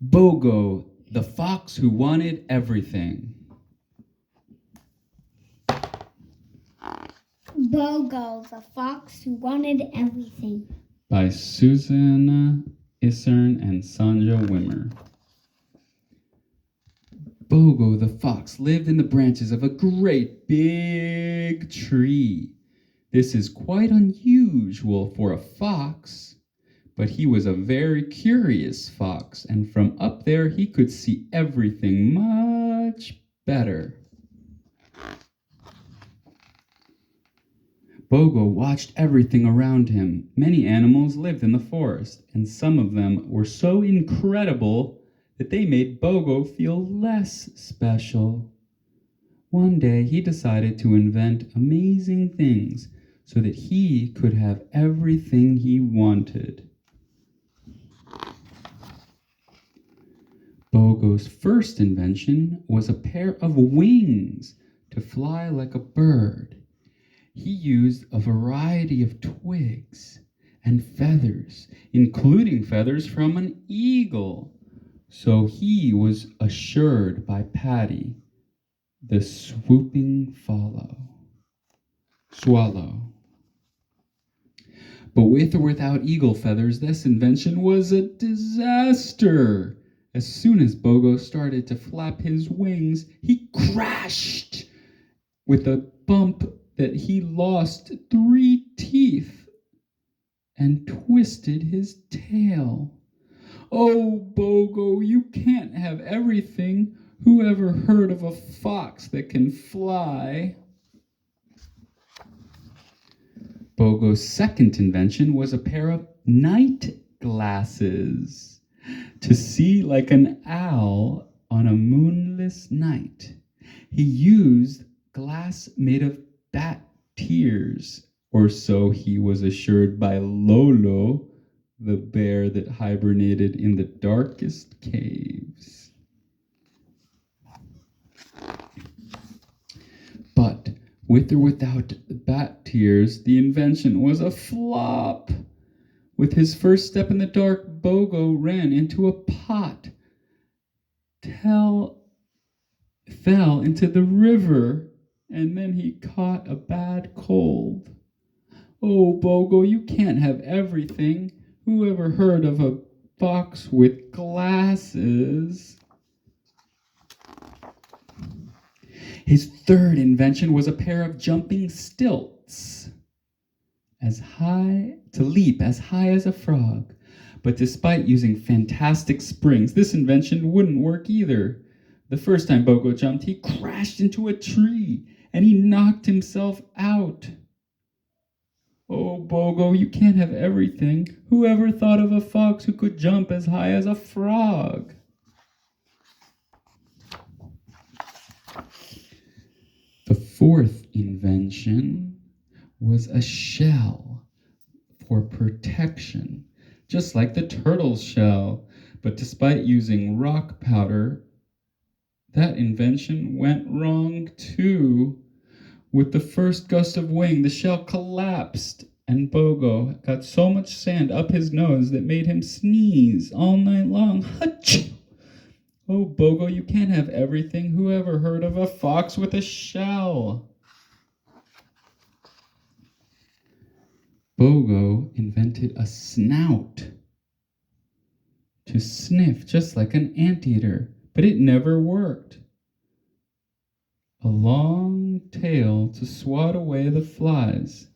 Bogo the Fox Who Wanted Everything. Bogo the Fox Who Wanted Everything. By Susan Isern and Sanja Wimmer. Bogo the Fox lived in the branches of a great big tree. This is quite unusual for a fox, but he was a very curious fox, and from up there he could see everything much better. Bogo watched everything around him. Many animals lived in the forest, and some of them were so incredible that they made Bogo feel less special. One day he decided to invent amazing things so that he could have everything he wanted. Bogo's first invention was a pair of wings to fly like a bird. He used a variety of twigs and feathers, including feathers from an eagle. So he was assured by Patty, the swooping swallow. But with or without eagle feathers, this invention was a disaster. As soon as Bogo started to flap his wings, he crashed with a bump that he lost 3 teeth and twisted his tail. Oh, Bogo, you can't have everything. Who ever heard of a fox that can fly? Bogo's second invention was a pair of night glasses to see like an owl on a moonless night. He used glass made of bat tears, or so he was assured by Lolo, the bear that hibernated in the darkest caves. But with or without the bat tears, the invention was a flop. With his first step in the dark, Bogo ran into a pot, fell into the river, and then he caught a bad cold. Oh, Bogo, you can't have everything. Who ever heard of a fox with glasses? His third invention was a pair of jumping stilts, to leap as high as a frog. But despite using fantastic springs, this invention wouldn't work either. The first time Bogo jumped, he crashed into a tree, and he knocked himself out. Oh, Bogo, you can't have everything. Who ever thought of a fox who could jump as high as a frog? The fourth invention was a shell for protection, just like the turtle's shell. But despite using rock powder, that invention went wrong too. With the first gust of wind, the shell collapsed, and Bogo got so much sand up his nose that made him sneeze all night long. Achoo! Oh, Bogo, you can't have everything. Who ever heard of a fox with a shell? Bogo invented a snout to sniff just like an anteater, but it never worked. A long tail to swat away the flies.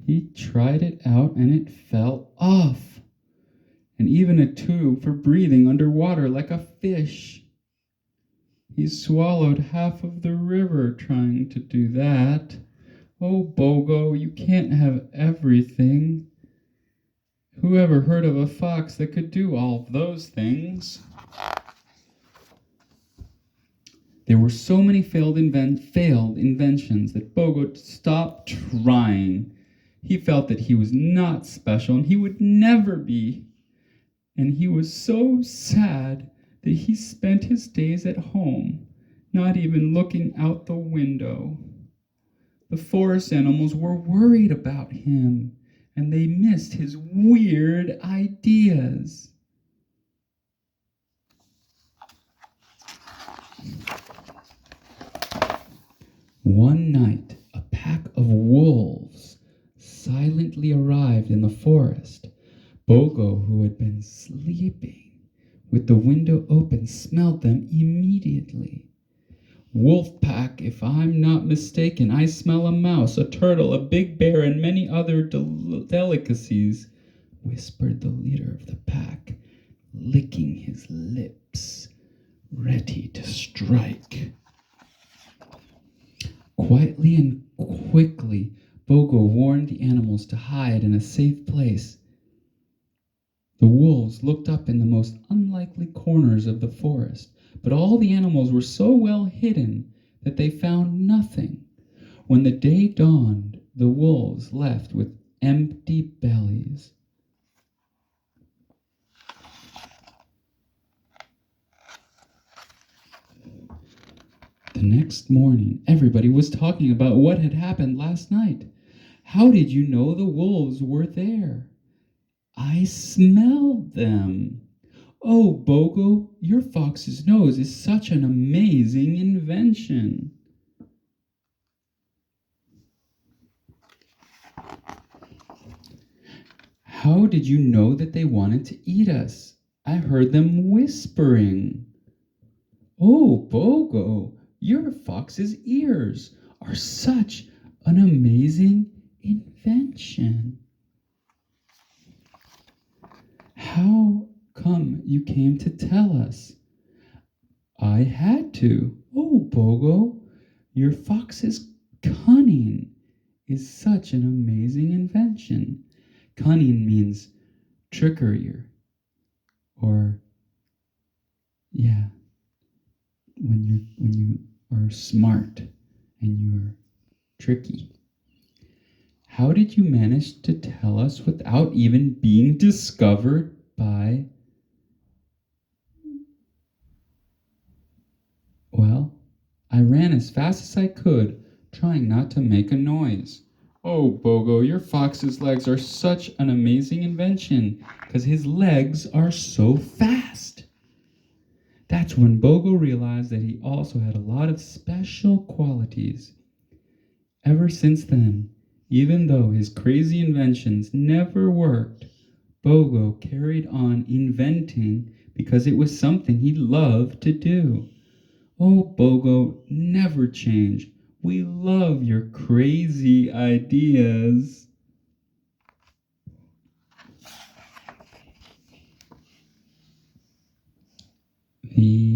He tried it out and it fell off. And even a tube for breathing underwater like a fish. He swallowed half of the river trying to do that. Oh, Bogo, you can't have everything. Who ever heard of a fox that could do all of those things? There were so many failed inventions that Bogo stopped trying. He felt that he was not special and he would never be. And he was so sad that he spent his days at home, not even looking out the window. The forest animals were worried about him, and they missed his weird ideas. One night, a pack of wolves silently arrived in the forest. Bogo, who had been sleeping with the window open, smelled them immediately. "Wolf pack, if I'm not mistaken, I smell a mouse, a turtle, a big bear, and many other delicacies," whispered the leader of the pack, licking his lips, ready to strike. Quietly and quickly, Bogo warned the animals to hide in a safe place. The wolves looked up in the most unlikely corners of the forest, but all the animals were so well hidden that they found nothing. When the day dawned, the wolves left with empty bellies. The next morning, everybody was talking about what had happened last night. "How did you know the wolves were there?" "I smelled them." "Oh, Bogo, your fox's nose is such an amazing invention." "How did you know that they wanted to eat us? I heard them whispering." "Oh, Bogo, your fox's ears are such an amazing invention." "How come you came to tell us?" "I had to." "Oh, Bogo, your fox's cunning is such an amazing invention." Cunning means trickery or yeah, when you are smart and you're tricky. "How did you manage to tell us without even being discovered by..." "Well, I ran as fast as I could, trying not to make a noise." "Oh, Bogo, your fox's legs are such an amazing invention, because his legs are so fast." That's when Bogo realized that he also had a lot of special qualities. Ever since then, even though his crazy inventions never worked, Bogo carried on inventing because it was something he loved to do. Oh, Bogo, never change. We love your crazy ideas. The